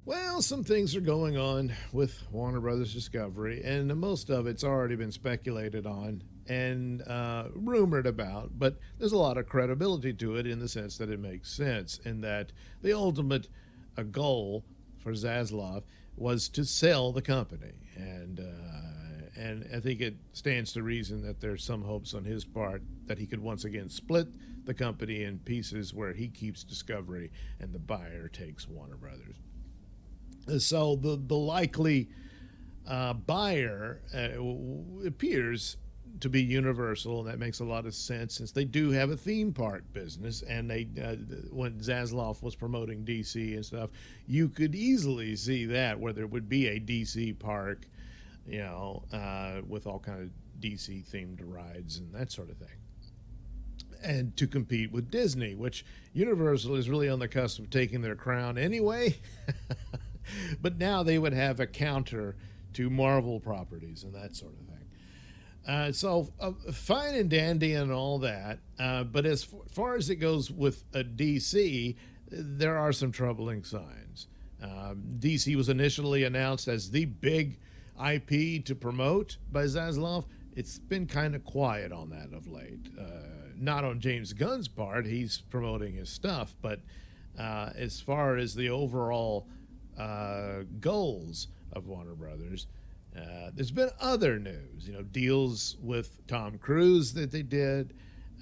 Well, some things are going on with Warner Brothers Discovery, and most of it's already been speculated on and rumored about, but there's a lot of credibility to it in the sense that it makes sense, in that the ultimate goal for Zaslav was to sell the company. And I think it stands to reason that there's some hopes on his part that he could once again split the company in pieces where he keeps Discovery and the buyer takes Warner Brothers. So the likely buyer appears to be Universal, and that makes a lot of sense since they do have a theme park business. And they when Zaslav was promoting DC and stuff, you could easily see that where there would be a DC park, with all kind of DC themed rides and that sort of thing. And to compete with Disney, which Universal is really on the cusp of taking their crown anyway. But now they would have a counter to Marvel properties and that sort of thing. So fine and dandy and all that. But as far as it goes with a DC, there are some troubling signs. DC was initially announced as the big IP to promote by Zaslav. It's been kind of quiet on that of late. Not on James Gunn's part, he's promoting his stuff, but as far as the overall goals of Warner Brothers, there's been other news, deals with Tom Cruise that they did,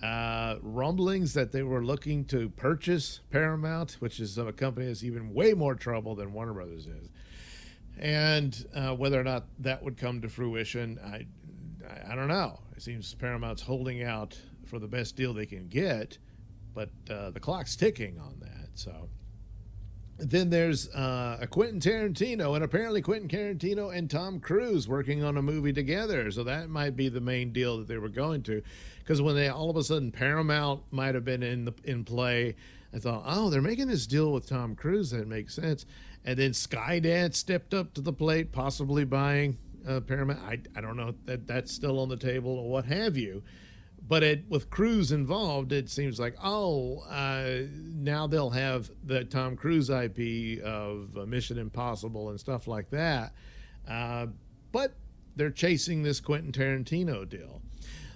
rumblings that they were looking to purchase Paramount, which is a company that's even way more trouble than Warner Brothers is. And whether or not that would come to fruition, I don't know. It seems Paramount's holding out for the best deal they can get, but the clock's ticking on that. So then there's a Quentin Tarantino, and apparently Quentin Tarantino and Tom Cruise working on a movie together. So that might be the main deal that they were going to, because when they all of a sudden Paramount might have been in play, I thought, oh, they're making this deal with Tom Cruise. That makes sense. And then Skydance stepped up to the plate, possibly buying Paramount. I don't know that that's still on the table or what have you. But with Cruise involved, it seems like, now they'll have the Tom Cruise IP of Mission Impossible and stuff like that. But they're chasing this Quentin Tarantino deal.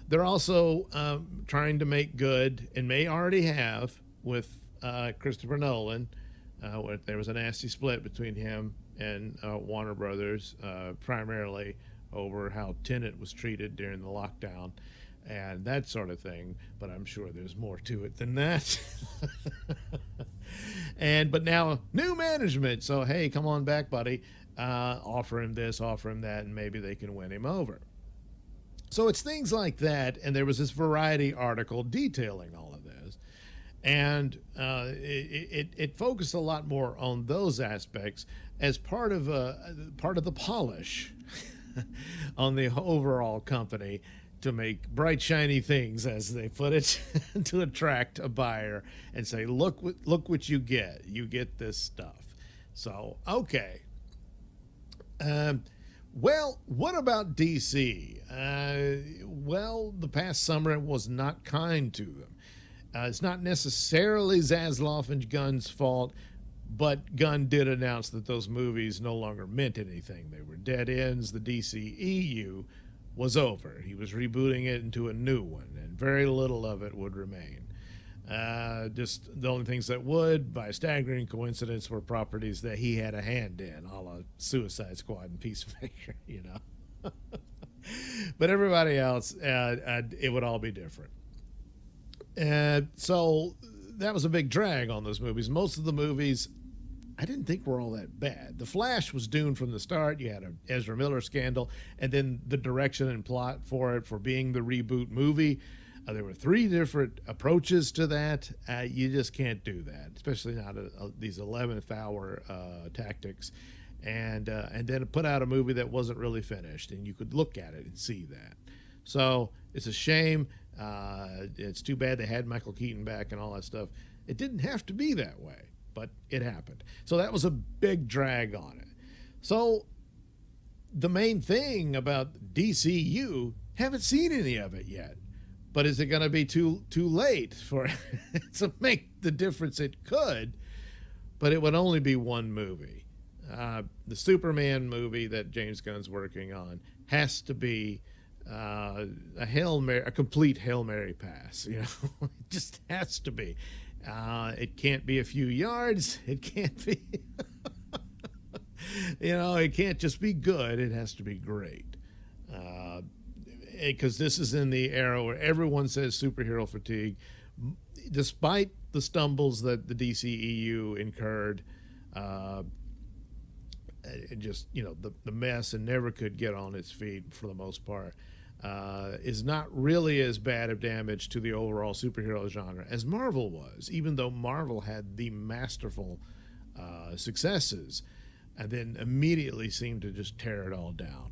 They're also trying to make good, and may already have, with Christopher Nolan. Where there was a nasty split between him and Warner Brothers, primarily over how Tenet was treated during the lockdown and that sort of thing. But I'm sure there's more to it than that. But now new management. So hey, come on back, buddy. Offer him this, offer him that, and maybe they can win him over. So it's things like that. And there was this Variety article detailing all of this. And it focused a lot more on those aspects as part of the polish on the overall company to make bright shiny things, as they put it, to attract a buyer and say, look what you get. You get this stuff. So okay. Well, what about DC? Well, the past summer it was not kind to them. It's not necessarily Zaslav and Gunn's fault, but Gunn did announce that those movies no longer meant anything. They were dead ends. The DCEU was over. He was rebooting it into a new one, and very little of it would remain. Just the only things that would, by a staggering coincidence, were properties that he had a hand in, a la Suicide Squad and Peacemaker, But everybody else, it would all be different. So that was a big drag on those movies. Most of the movies I didn't think were all that bad. The Flash was doomed from the start. You had an Ezra Miller scandal, and then the direction and plot for it for being the reboot movie. There were 3 different approaches to that. You just can't do that, especially not these 11th hour tactics. And then put out a movie that wasn't really finished, and you could look at it and see that. So it's a shame. It's too bad they had Michael Keaton back and all that stuff. It didn't have to be that way, but it happened. So that was a big drag on it. So the main thing about DCU, haven't seen any of it yet. But is it going to be too late for it to make the difference? It could, but it would only be one movie. The Superman movie that James Gunn's working on has to be a complete Hail Mary pass. You know, it just has to be. It can't be a few yards. It can't be, it can't just be good. It has to be great. Because this is in the era where everyone says superhero fatigue, despite the stumbles that the DCEU incurred. Just the mess and never could get on its feet for the most part, is not really as bad of damage to the overall superhero genre as Marvel was, even though Marvel had the masterful successes and then immediately seemed to just tear it all down.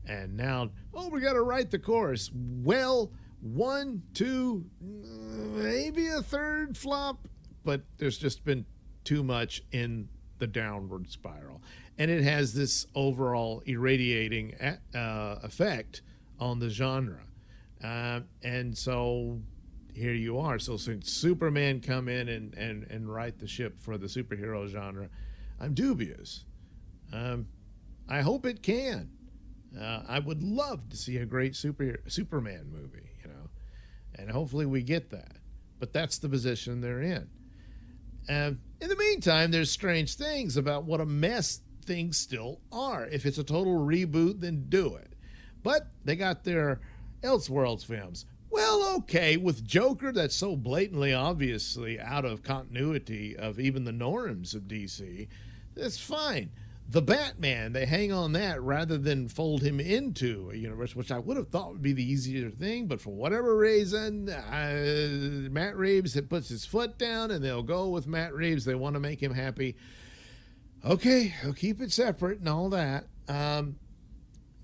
And now, we got to write the course. Well, one, two, maybe a third flop, but there's just been too much in the downward spiral. And it has this overall irradiating effect on the genre. And so here you are. So since Superman come in and right the ship for the superhero genre, I'm dubious. I hope it can. I would love to see a great Superman movie, and hopefully we get that. But that's the position they're in. In the meantime, there's strange things about what a mess things still are. If it's a total reboot, then do it. But they got their Elseworlds films. Well, okay, with Joker, that's so blatantly, obviously out of continuity of even the norms of DC, that's fine. The Batman, they hang on that rather than fold him into a universe, which I would have thought would be the easier thing, but for whatever reason, Matt Reeves puts his foot down, and they'll go with Matt Reeves. They want to make him happy. Okay, they'll keep it separate and all that.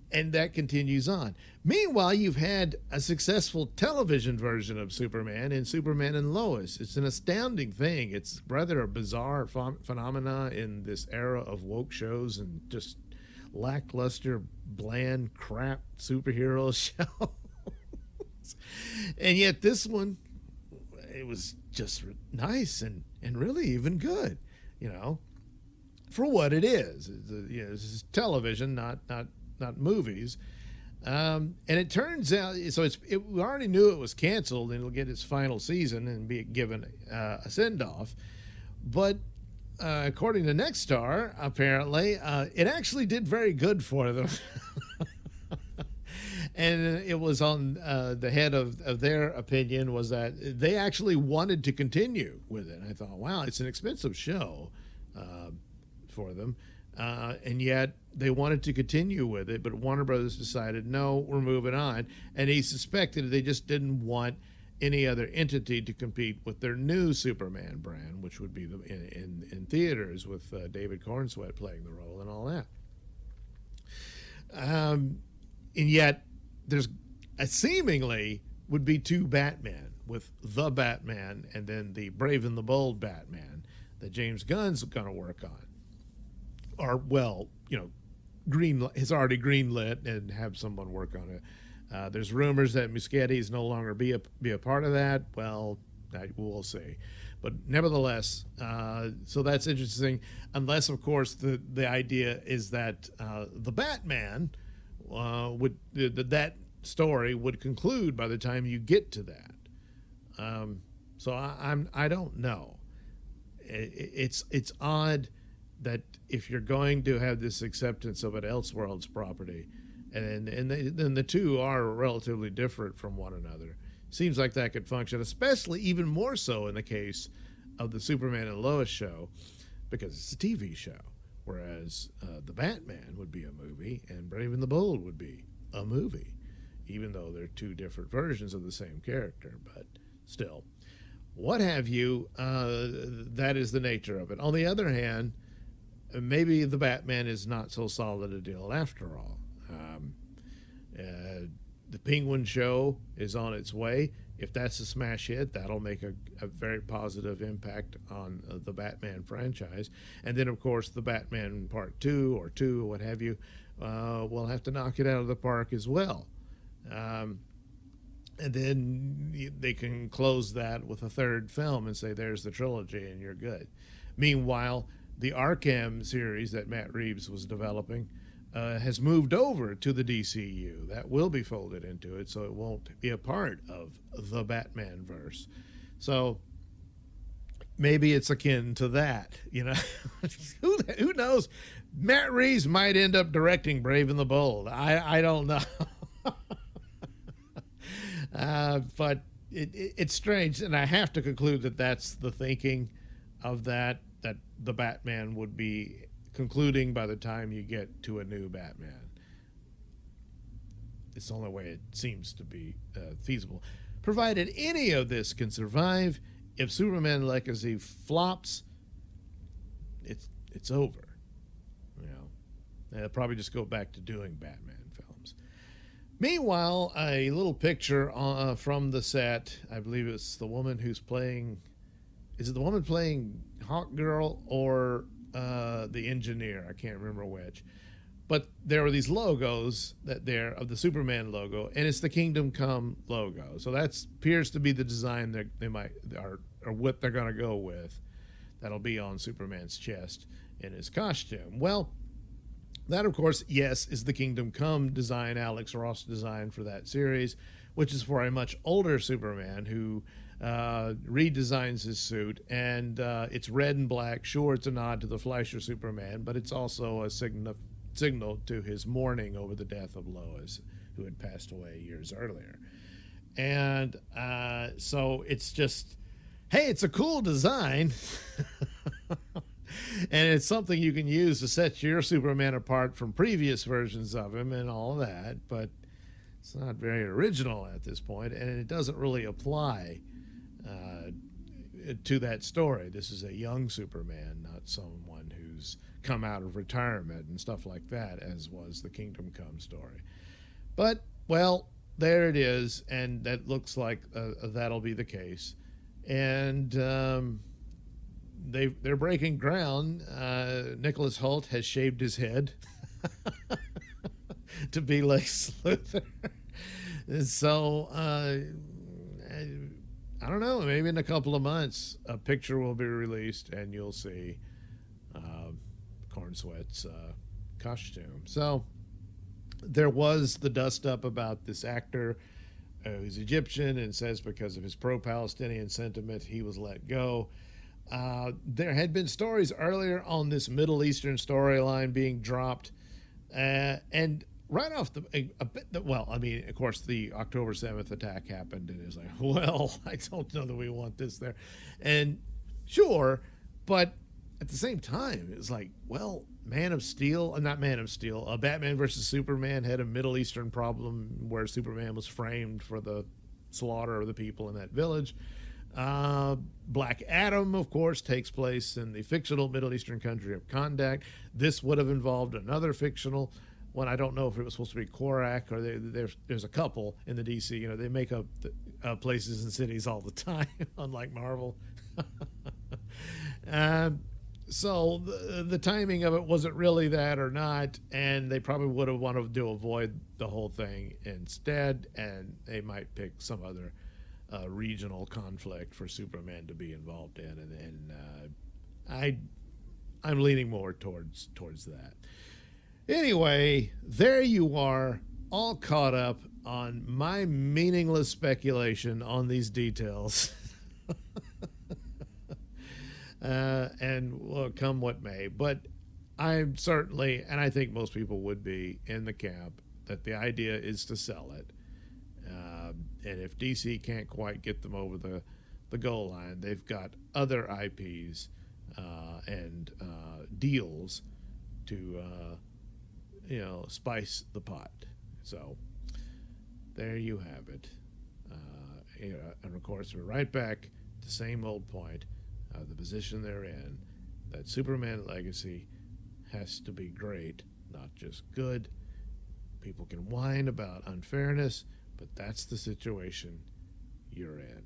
And that continues on. Meanwhile, you've had a successful television version of Superman in Superman and Lois. It's an astounding thing. It's rather a bizarre phenomena in this era of woke shows and just lackluster, bland, crap superhero shows. And yet this one, it was just nice and really even good, for what it is. This is television, not movies. And it turns out, so we already knew it was canceled and it'll get its final season and be given a send-off. But according to Nexstar, apparently, it actually did very good for them. And it was on the head of their opinion was that they actually wanted to continue with it. And I thought, wow, it's an expensive show for them. And yet they wanted to continue with it, but Warner Brothers decided, no, we're moving on. And he suspected they just didn't want any other entity to compete with their new Superman brand, which would be in theaters with David Cornsweet playing the role and all that. And yet there's seemingly would be two Batman, with the Batman and then the Brave and the Bold Batman that James Gunn's going to work on. Or, well, is already greenlit and have someone work on it. There's rumors that Muschietti is no longer be a part of that. Well, we'll see. But nevertheless, so that's interesting. Unless, of course, the idea is that the Batman that story would conclude by the time you get to that. So I don't know. It's odd that if you're going to have this acceptance of an Elseworlds property, and then the two are relatively different from one another, seems like that could function, especially even more so in the case of the Superman and Lois show, because it's a TV show, whereas the Batman would be a movie and Brave and the Bold would be a movie, even though they're two different versions of the same character. But still, what have you, that is the nature of it. On the other hand, maybe the Batman is not so solid a deal after all. The Penguin show is on its way. If that's a smash hit, that'll make a very positive impact on the Batman franchise. And then, of course, the Batman Part 2 or 2 or what have you will have to knock it out of the park as well. And then they can close that with a third film and say, there's the trilogy and you're good. Meanwhile, the Arkham series that Matt Reeves was developing has moved over to the DCU. That will be folded into it, so it won't be a part of the Batman verse. So maybe it's akin to that, you know. Who knows? Matt Reeves might end up directing Brave and the Bold. I don't know. But it's strange, and I have to conclude that that's the thinking of that the Batman would be concluding by the time you get to a new Batman. It's the only way it seems to be feasible. Provided any of this can survive, if Superman Legacy flops, it's over. You know, they'll probably just go back to doing Batman films. Meanwhile, a little picture from the set. I believe it's the woman who's playing. Is it the woman playing Hawk Girl or the engineer? I can't remember which. But there are these logos that there of the Superman logo, and it's the Kingdom Come logo. So that appears to be the design that they might or what they're going to go with. That'll be on Superman's chest in his costume. Well, that, of course, yes, is the Kingdom Come design, Alex Ross design for that series, which is for a much older Superman who redesigns his suit, and it's red and black. Sure, it's a nod to the Fleischer Superman, but it's also a signal to his mourning over the death of Lois, who had passed away years earlier. And so it's just, hey, it's a cool design. And it's something you can use to set your Superman apart from previous versions of him and all that, but it's not very original at this point, and it doesn't really apply to that story. This is a young Superman, not someone who's come out of retirement and stuff like that, as was the Kingdom Come story. But, well, there it is, and that looks like that'll be the case. And they're breaking ground. Nicholas Hoult has shaved his head to be Lex Luthor. So I don't know, maybe in a couple of months a picture will be released and you'll see Cornsweat's costume. So there was the dust up about this actor who's Egyptian and says because of his pro-Palestinian sentiment he was let go. There had been stories earlier on this Middle Eastern storyline being dropped, and right off well, I mean, of course, the October 7th attack happened, and it's like, well, I don't know that we want this there. And sure, but at the same time, it's like, well, Batman versus Superman had a Middle Eastern problem where Superman was framed for the slaughter of the people in that village. Black Adam, of course, takes place in the fictional Middle Eastern country of Kondak. This would have involved another fictional one. I don't know if it was supposed to be Korak or there's a couple in the DC. You know, they make up places and cities all the time, unlike Marvel. So the timing of it wasn't really that or not, and they probably would have wanted to avoid the whole thing instead, and they might pick some other regional conflict for Superman to be involved in, and I'm leaning more towards that. Anyway, there you are, all caught up on my meaningless speculation on these details. And well, come what may, but I'm certainly, and I think most people would be in the camp that the idea is to sell it. And if DC can't quite get them over the goal line, they've got other IPs and deals to spice the pot. So there you have it. And of course, we're right back to the same old point. The position they're in, that Superman Legacy has to be great, not just good. People can whine about unfairness, but that's the situation you're in.